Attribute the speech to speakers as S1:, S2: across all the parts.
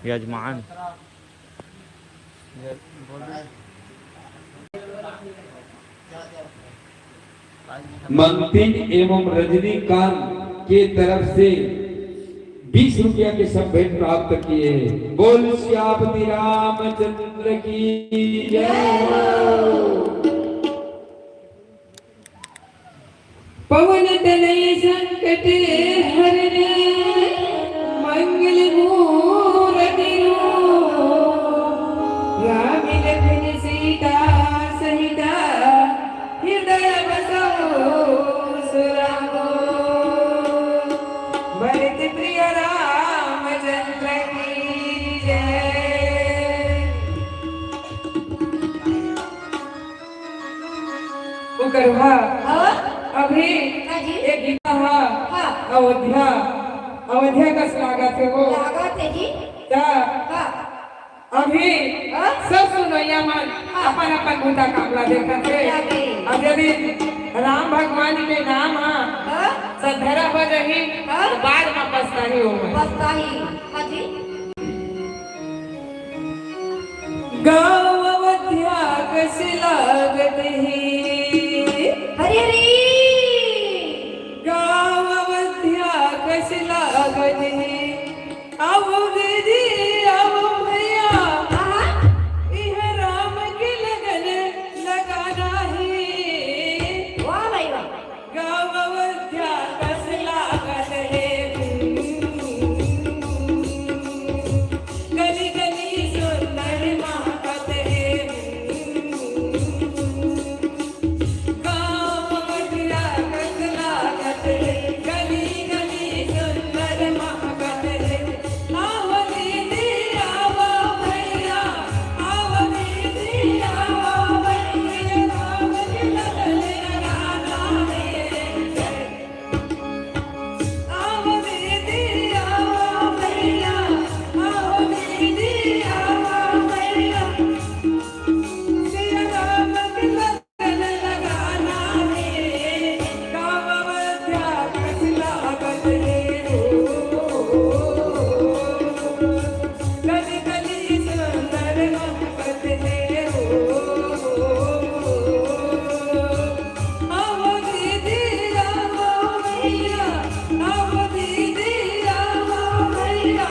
S1: यजमान
S2: मंतिन एवं रजनीकांत के तरफ से 20 रुपया के सब भेंट प्राप्त किए। बोल श्यामति रामचंद्र की जय।
S3: पवन तनय संकट हरने मंगल मूर्ति राम लखन सीता सहिता हृदय बसो सुरागो भरत प्रिय रामचंद्र की जय। उकरवा अभी एक गीता अयोध्या अयोध्या का स्वागत है वो
S4: लागत है जी।
S3: अभी सब सुनैया मन अपन अपन बूता कामला देखा थे। अब यदि राम भगवान के नाम सधरा हो रही तो बाद में पछताही हो
S4: पछताही
S3: गाँव अयोध्या कैसी लागत है
S4: हरी हरी
S3: गाँव अयोध्या कैसी लागत है अब दीदी अब भैया यह राम की लगन लगाना है।
S4: वाह भाई वाह।
S3: गाँव अयोध्या कैसी लागत है गली गली सुंदर महकत है। गाँव अयोध्या कैसी लागत है गली गली सुंदर महकत है। आओ दीदी आओ भैया आओ दीदी आओ भैया राम की लगन लगाना है। आओ दीदी आओ भैया आओ दीदी आओ भैया श्री राम की लगन लगाना है। गाँव अयोध्या कैसी लागत है गली गली सुंदर महकत है। आओ दीदी आओ भैया आओ दीदी आओ भैया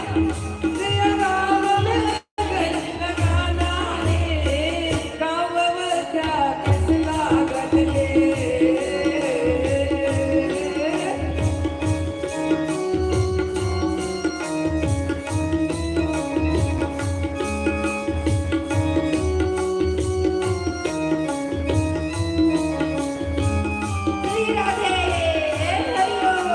S3: श्री राम लगन लगाना है। गाँव अयोध्या कैसी लागत है।
S4: श्री राधे हरि ओम।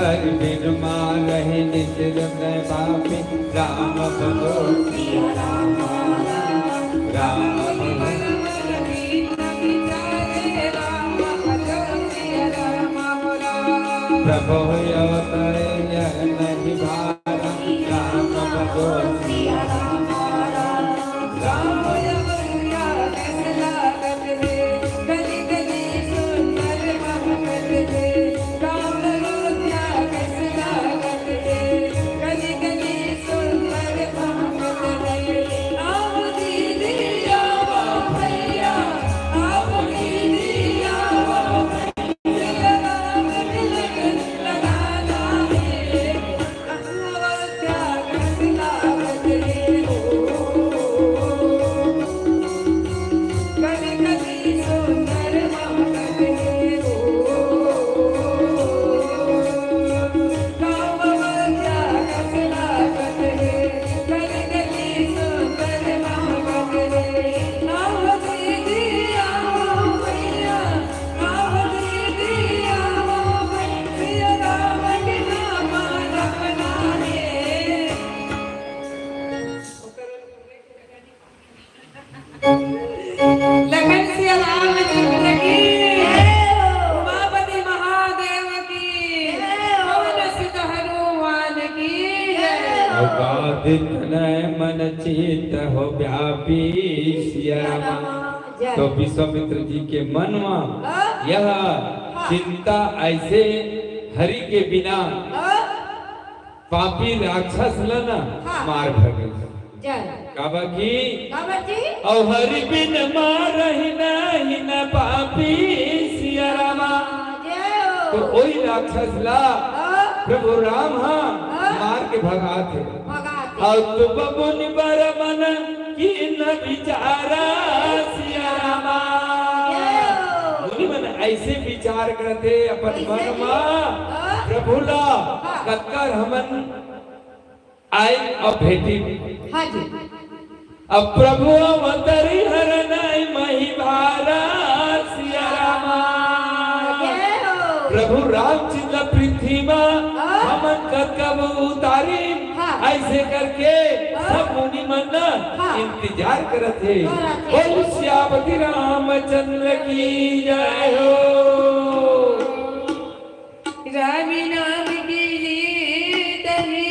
S2: हर बिन मारहि नित हृदय पापी राम भजो सिया राम राम भजो प्रभु अवतरे यह नहीं भारा राम भजो सिया राम राम
S3: लखन सिया रामचंद्र की उमापति महादेव की पवन सुत हनुमान की
S2: अगाधित तनय मन चित हो व्यापी सिया राम। तो विश्वामित्र जी के मन में यह चिंता ऐसे हरि के बिना पापी राक्षस लना मार भगे काबा की और हरि बिन मारहि नहीं न पापी सिया रामा। तो वही राक्षस ला प्रभु राम मार के भगाते और तू बबुन बर मन की न विचारा सिया रामा। मुनि मन ऐसे विचार करते अपन मन में प्रभु ला कत्कर हमन आए और भेटी अब प्रभु अवतरी हर नहीं मही भारा सिया रामा। प्रभु रामचंद्र पृथ्वी में हमन कब उतारी ऐसे करके सब मुनि मन इंतजार करते। बोल श्यामति रामचंद्र की जय हो।
S3: राम नाम की लीत है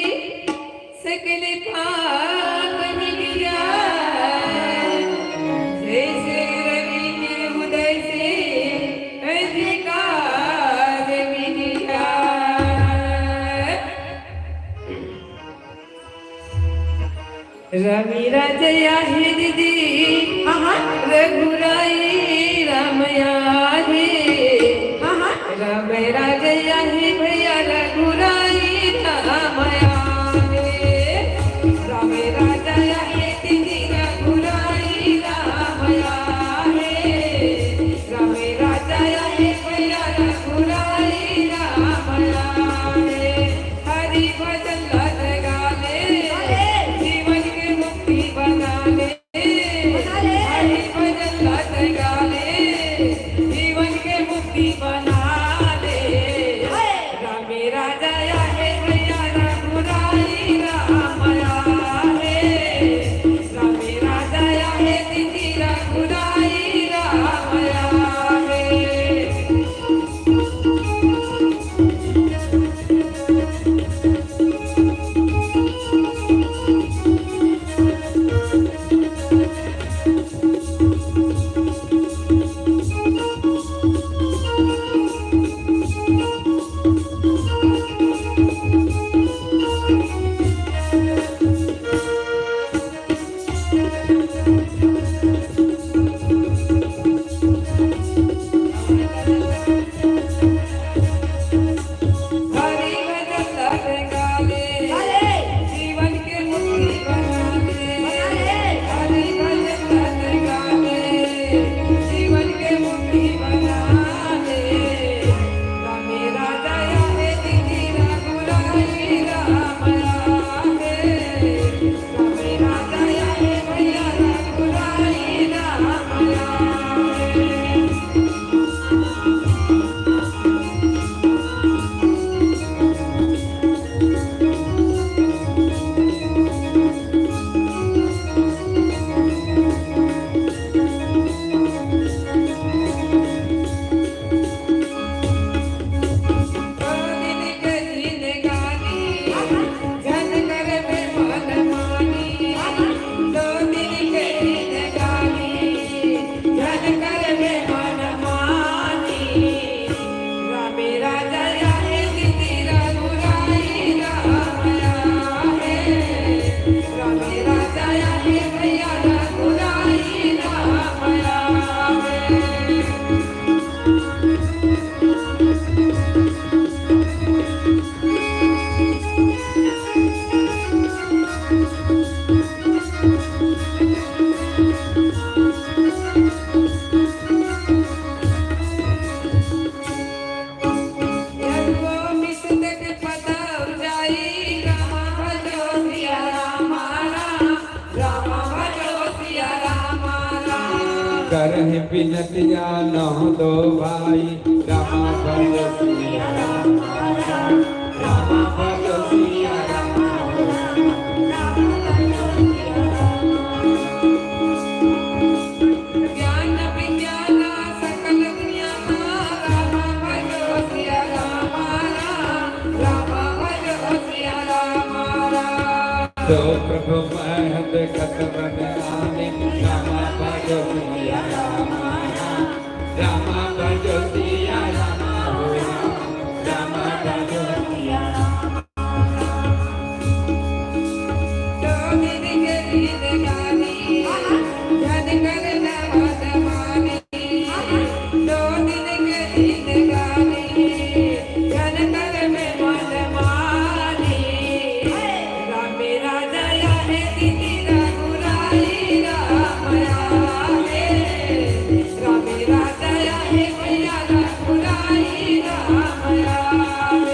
S3: सकल पाप मिट जाए जैसे रवि के उदय से अंधकार मिट जाए। रवि राजया है दीदी रघुराई रामया है राम राजया है भैया रघुराई रामया है राम राजया है दीदी रघुराई रामया है राम राजया है भैया रघुराई रामया है। हरि भजन लग गाले जीवन के मुक्ति बना ले हरि भजन लग
S2: कटिया नौ दो भाई रामा भज सिया राम रामा भज सिया राम
S3: ज्ञान विज्ञान सकल दुनिया रामा भज सिया राम रामा भज सिया राम
S2: तो प्रभु महत कत बन आने रामा भज सिया राम रामा भज सिया राम रामा भज सिया
S3: तो दीदी के गीत गानी जन करना मत मानी तो दीदी के गीत गानी जन कर में मत मानी राम राजा या है दीदी रघुराई राम आए राम राजा या है भैया रघुराई राम आए राम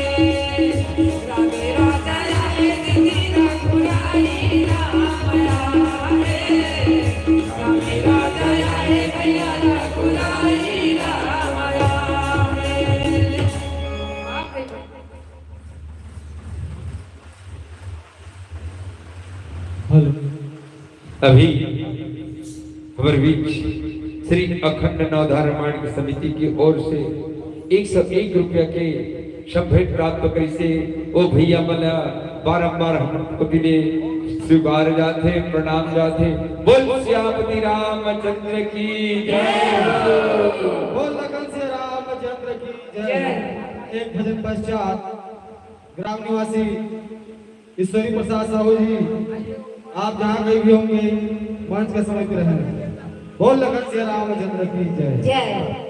S3: राजा या है दीदी रघुराई राम आए राम राजा या है भैया रघुराई राम आए।
S2: अभी हमारे बीच श्री अखंड नवधार रामायण समिति की ओर से 101 रुपया के भेंट प्राप्त करी से ओ भैया मला बारंबार हमको दिले स्वीकार जाते प्रणाम जाते बोल श्यामती रामचंद्र की जय
S1: बोल लखन से रामचंद्र की जय। एक भजन पश्चात ग्राम निवासी ईश्वरी प्रसाद साहू जी आप जहाँ कहीं भी होंगे मंच के समय पे रहेंगे। बोल लखन से रामचंद्र की जय।
S4: जय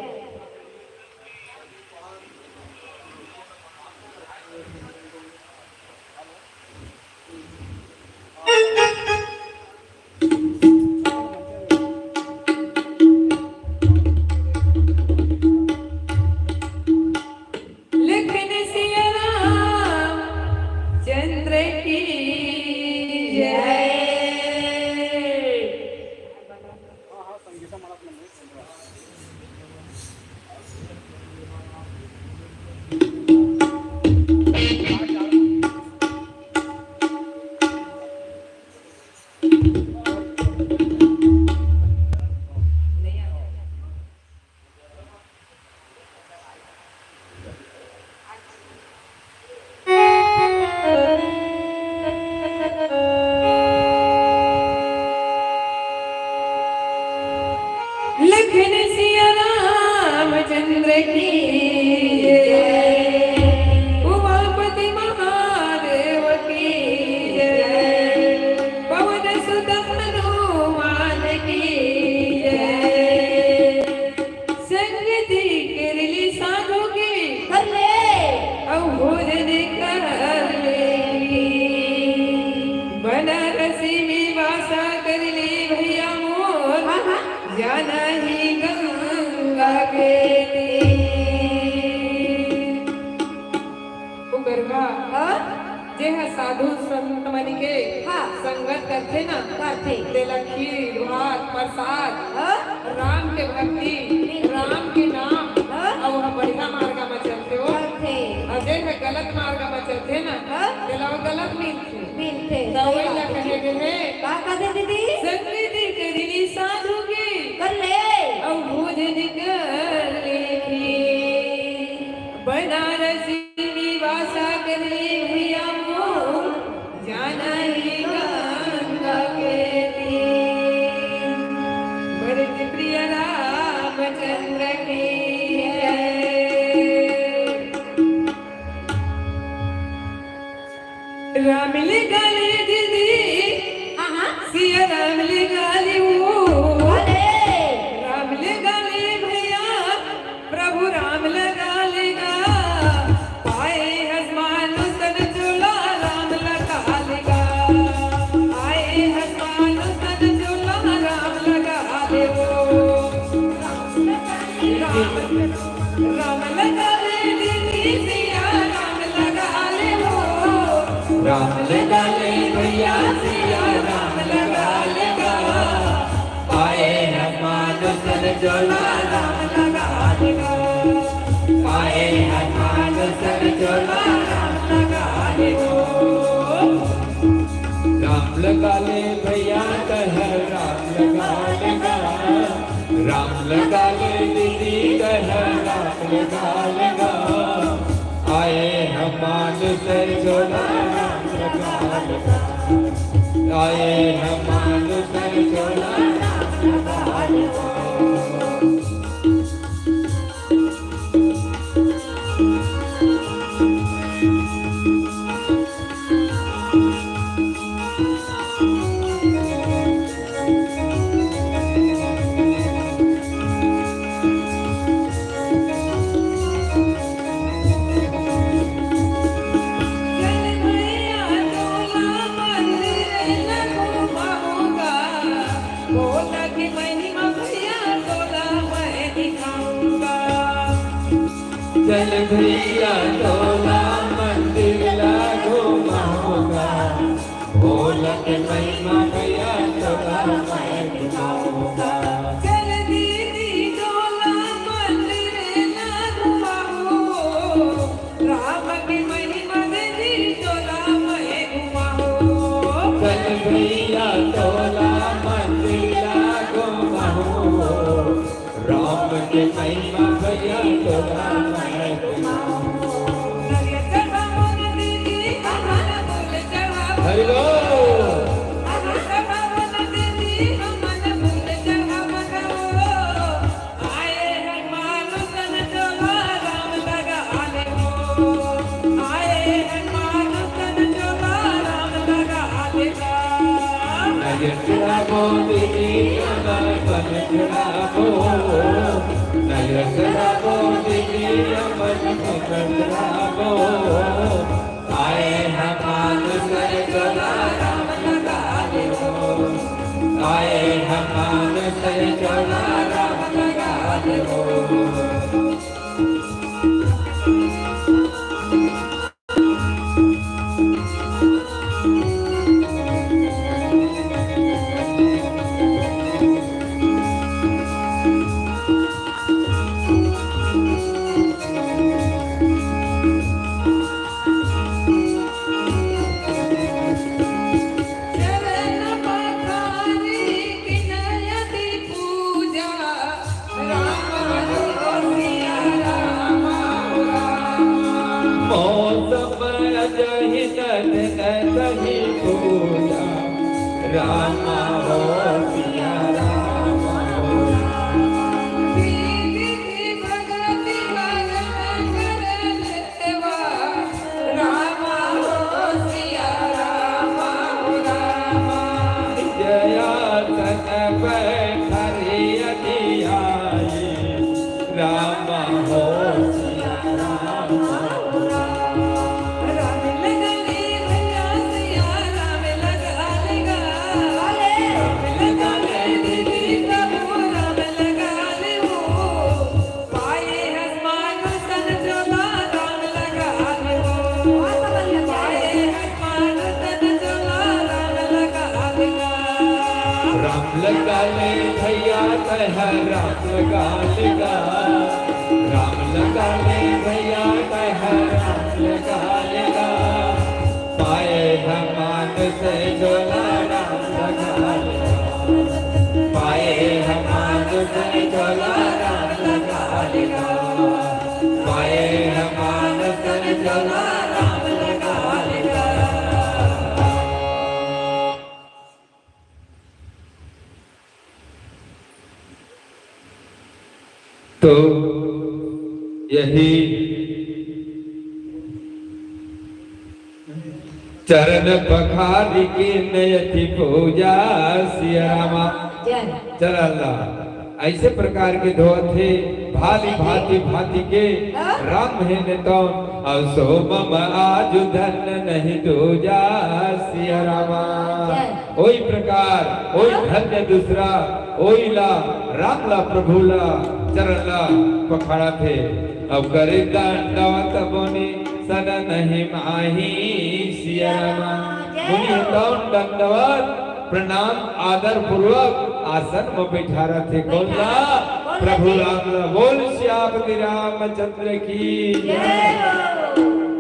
S3: लिखन सिया राम चंद्र की जय। लिखन सिया रामचंद्र की जय। उमापति महादेव की जय। पवन सुत हनुमान की जय। संगति केरली साधु की
S4: कर ले
S3: और भोजन कर लेगी बनारसी में वासा कर ले भैया मोर जाना ही गंगा के गरबा जे है साधु संत मन के संगत करते ना
S4: करते
S3: तेला खीर भात प्रसाद राम के भक्ति राम के नाम और वह बढ़िया मार्ग में चलते हो
S4: करते
S3: अजय में गलत मार्ग में चलते ना तेला वो गलत मिलते
S4: मिलते
S3: दवाई ला कहे गए
S4: का कहते दीदी
S3: संगति करी साधु की
S4: कर ले
S3: और भोजन कर लेगी बनारसी में वासा कर ले भैया मोर जाना ही गंगा के तीर। भरत प्रिय रामचंद्र की जय। राम ले गाले दीदी सिया राम ले गाले वो राम लगा ले भैया प्रभु राम लगा लेगा आए हसमान सन झूला राम लगा लेगा आए हसमान सन झूला राम लगा ले वो राम लगा ले दीदी सिया राम लगा ले वो
S2: राम लगा ले
S3: भैया सिया राम लगा लेगा
S2: आए हनुमान सन जोला चोला राम लगा ले राम लगा ले भैया कह राम लगा लेगा राम लगा ले दीदी कह राम लगा लेगा आए हमान से चोला राम लगा लेगा आए हमान से चोला राम लगा लेगा चल भैया तोला मंदिर लागो घुमाऊंगा भोला के महिमा भैया तोला मैं दिखाऊंगा
S3: चल दीदी तोला मंदिर घुमाओ राम की महिमा दीदी तोला मैं घुमाओ
S2: चल भैया तोला मंदिर लागो घुमाऊंगा राम के महिमा भैया तोला हरि आए हमान से चोला राम लगा ले आए हमान से चोला राम लगा ले रामा हो सिया रामा हो
S3: दीदी भगवती भगवान देवा रामा हो सिया रामा हो रामा
S2: जया तन बैठरी अधियाई रामा हो सिया रामा हो लगा ले भैया कह राम लगा लेगा राम लगा ले भैया कह राम लगा लेगा पाए हमान से चोला राम लगा लेगा पाए हमान से चोला राम लगा लेगा पाए हमान से चोला राम लगा लेगा तो यही चरण पखारी की नयति पूजा सिया रामा चल अल्लाह ऐसे प्रकार के धो थे भाली भांति भांति के राम है तो असो मम आज धन नहीं दूजा सिया रामा ओई प्रकार ओई धन्य दूसरा ओई ला राम ला प्रभु ला चरण ला पखाड़ा थे अब करे दंडवत बोनी सदा नहीं माही सिया रामा मुनि दंडवत प्रणाम आदर पूर्वक आसन में बैठा रहे थे कौन ला प्रभु राम ला बोल श्याम रामचंद्र की जय।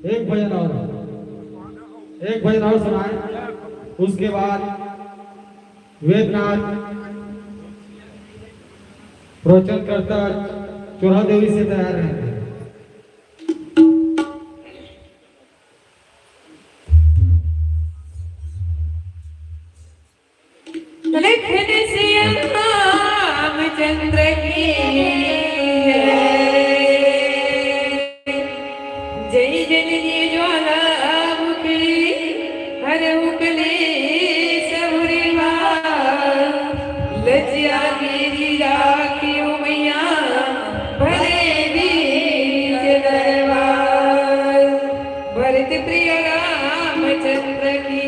S1: एक भजन और सुनाए, उसके बाद वेदनाथ प्रवचन करता चोरा देवी से तैयार रहेंगे।
S3: लिखन से रामचंद्र की जय जननी ज्वाला मुकली हर उकली सबुरीवा लज्जा मेरी राखी मैया भले बीच दरबार भरत प्रिय रामचंद्र की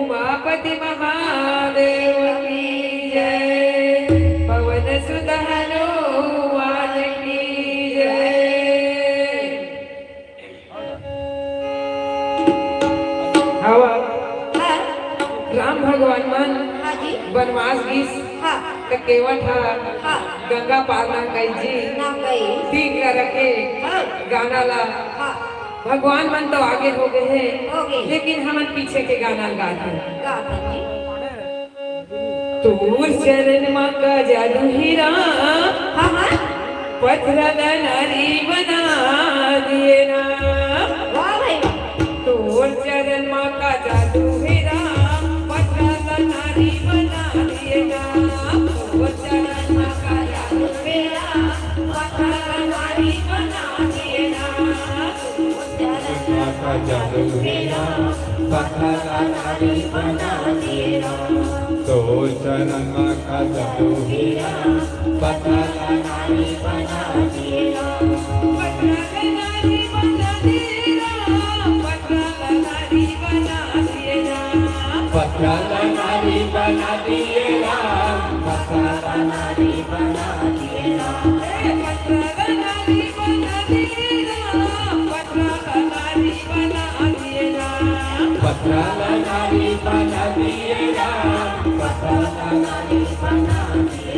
S3: उमापति महादेव की जय पवन सुत हनुमान की जय। हवा
S4: हाँ
S3: राम भगवान मन
S4: हाँ जी
S3: वनवास गीस
S4: हाँ
S3: केवट
S4: हाँ
S3: गंगा पार ना कई जी
S4: ना गई
S3: ठीक कर रखे
S4: हाँ
S3: गाना ला
S4: हाँ
S3: भगवान मन तो आगे हो गए हैं
S4: हो गए।
S3: लेकिन हमन पीछे के गाना गाते हैं।
S4: गाता जी
S3: तूर चरण माँ का जादू हीरा
S4: हाँ हाँ
S3: पथरा नारी बना दिए ना
S4: वाह भाई
S3: तूर चरण माँ का जादू हीरा पथरा नारी बना दिए ना तूर चरण माँ का जादू हीरा पथरा नारी बना दिए ना
S2: माता जादू हीरा पथरा नारी बना दिए ना तो चरण माँ का जादू हीरा पथरा नारी बना दिए ना
S3: पथरा नारी बना दिए ना पथरा नारी बना दिए ना
S2: पथरा नारी बना दिए ना पथरा नारी बना दिए ना
S3: पथरा नारी बना दिए ना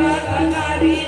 S3: पथरा नारी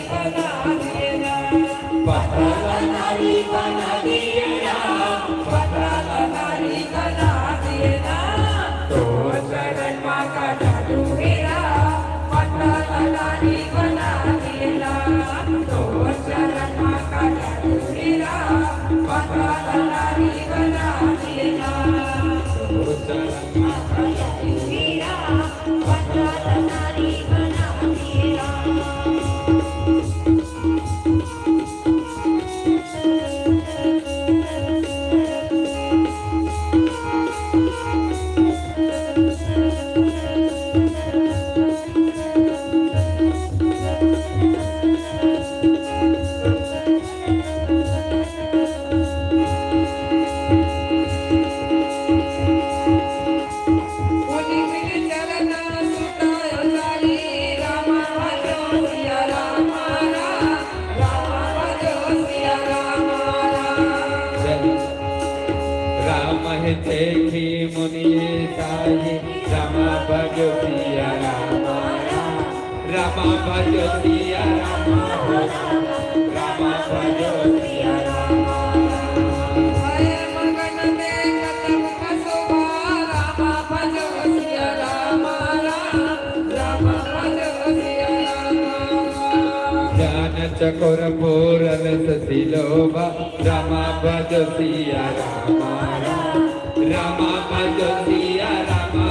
S3: बना दिए ना
S2: पथरा नारी बना दिए ना पथरा नारी बना दिए ना
S3: तो चरण माँ का जादू हीरा पथरा नारी बना दिए ना तो चरण माँ का जादू हीरा पथरा नारी बना दिए ना। बना दिए ना
S2: देखी मुनि साई रमा भजो सिया रामा रमा भजो सिया रामा रमा भजो सिया रामा
S3: हरे मगन देखत मुख शोभा रामा भजो सिया रामा रामा भजो सिया रामा
S2: ज्ञान चकोर पूरन ससिलोभा रमा भजो सिया रामा रमा भजो सिया रामा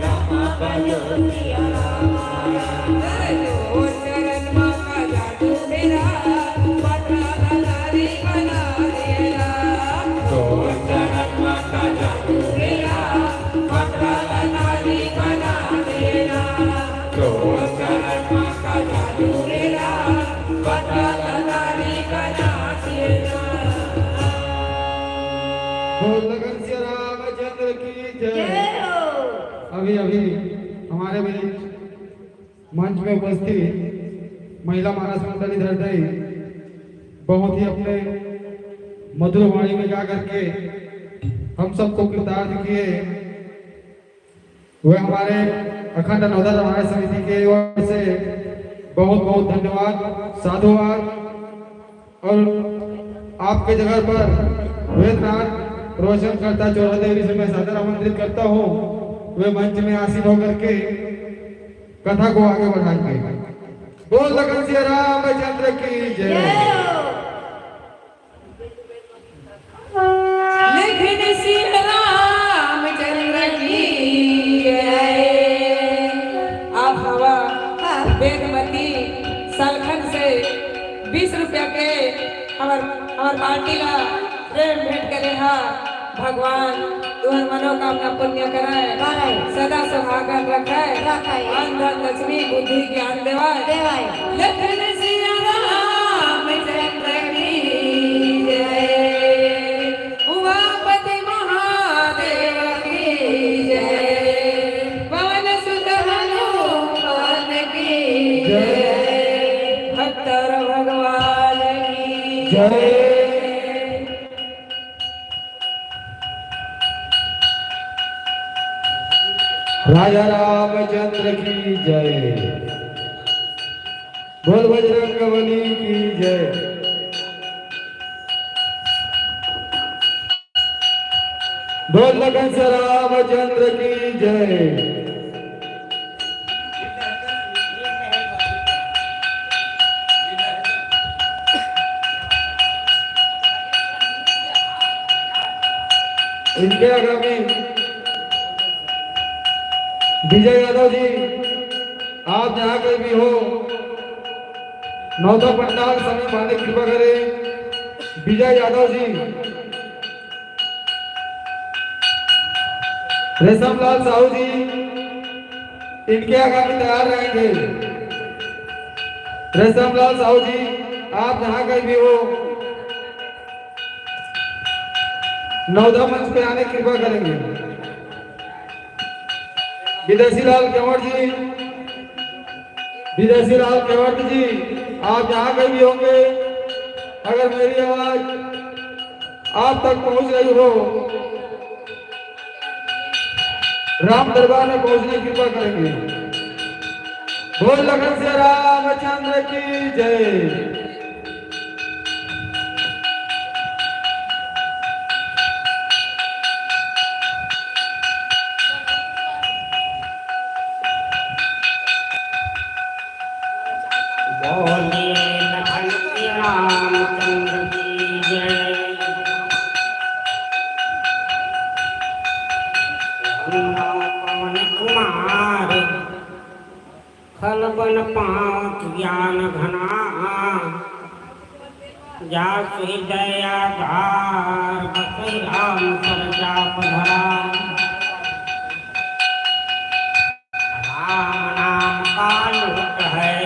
S2: रमा भजो सिया रामा
S3: ओ चरण माता जादू मेरा पटरा नारी बना दिया
S2: तो चरण माता जादू
S3: मेरा पटरा नारी बना दिया
S2: तो चरण माता जादू
S3: मेरा पटरा नारी बना दिया
S1: बोल लगन से रामचंद्र की जय।
S4: जय हो
S1: अभी अभी हमारे बीच मंच में उपस्थित महिला मानस मंडली धरतई बहुत ही अपने मधुर वाणी में गा करके हम सबको कृतार्थ किए। वे हमारे अखंड नवोदय रामायण समिति के ओर से बहुत बहुत धन्यवाद साधुवाद। और आपके जगह पर वेदनाथ रोशन करता चौरा देवी से मैं सादर आमंत्रित करता हूँ। वे मंच में आसीन होकर के कथा को आगे बढ़ाएंगे। बोल लगन से रामचंद्र की
S4: जय
S1: जय।
S4: हो
S3: लेकिन श्री रामचंद्र की जय। आप हवा वेदमती सलखन से 20 रुपया के हमार पार्टी ला प्रेम भेंट करे हा भगवान तुहर मनोकामना पुण्य कराए
S4: कराए।
S3: सदा सुहागन रखाए
S4: रखाए।
S3: अन्न धन लक्ष्मी बुद्धि ज्ञान देवाए
S4: देवाए।
S3: लेकिन श्री रामचंद्र की जय। उमापति महादेव की जय। पवन सुत हनुमान की जय। भक्तर भगवान की
S1: जय। राजा रामचंद्र की जय। बोल बजरंगबली की जय। बोल लगन से रामचंद्र की जय। इनके आगामी विजय यादव जी, आप जहाँ कहीं भी हो नौता पंडाल समय पाने की कृपा करें। विजय यादव जी, रेशमलाल साहू जी, इनके आगामी तैयार रहेंगे। रेशमलाल साहू जी, आप जहाँ कहीं भी हो नौदा मंच पे आने की कृपा करेंगे। विदेशी लाल केवट जी, विदेशी लाल केवट जी, आप जहाँ कहीं भी होंगे, अगर मेरी आवाज आप तक पहुंच रही हो, राम दरबार में पहुंचने की कृपा करेंगे। बोल लगन से रामचंद्र की जय।
S5: खलबन पाँच ज्ञान घना जा दया धार बसई राम सरजा पधरा राम नाम का लूट है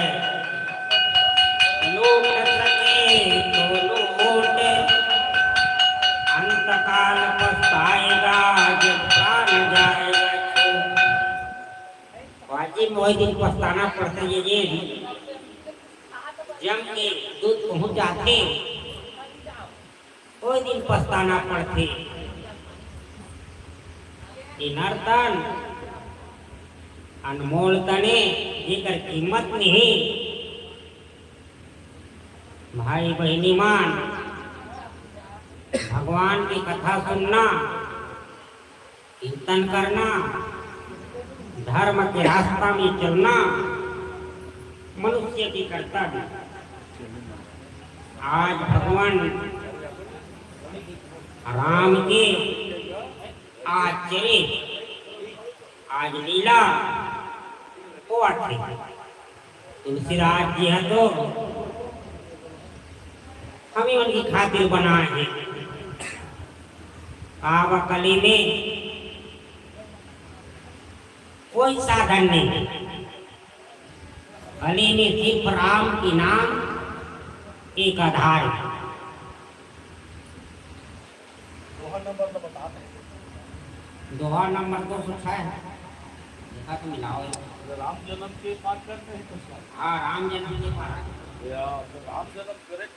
S5: लूट सके तो लूट अंत काल पछताएगा जब प्राण जाएगा वाजिब वही दिन पछताना पड़ता है ये जम के दूध पहुंच जाते वही दिन पछताना पड़ते એ નર્તન अनमोल तने जेकर कीमत नहीं भाई बहनी मान भगवान की कथा सुनना कीर्तन करना धर्म के रास्ता में चलना मनुष्य की कर्तव्य। आज भगवान राम के आज चरित आज लीला वो आते तुलसीराज जी है तो हमें उनकी खातिर बनाए हैं। कावा कली में कोई साधन नहीं, कली में सिर्फ राम की नाम एक आधार है। दोहा नंबर 206 देखा तो मिलाओ
S4: राम जन्म की बात करते हैं कुछ
S5: हाँ राम जन्म के बारे में
S4: राम जन्म करेक्ट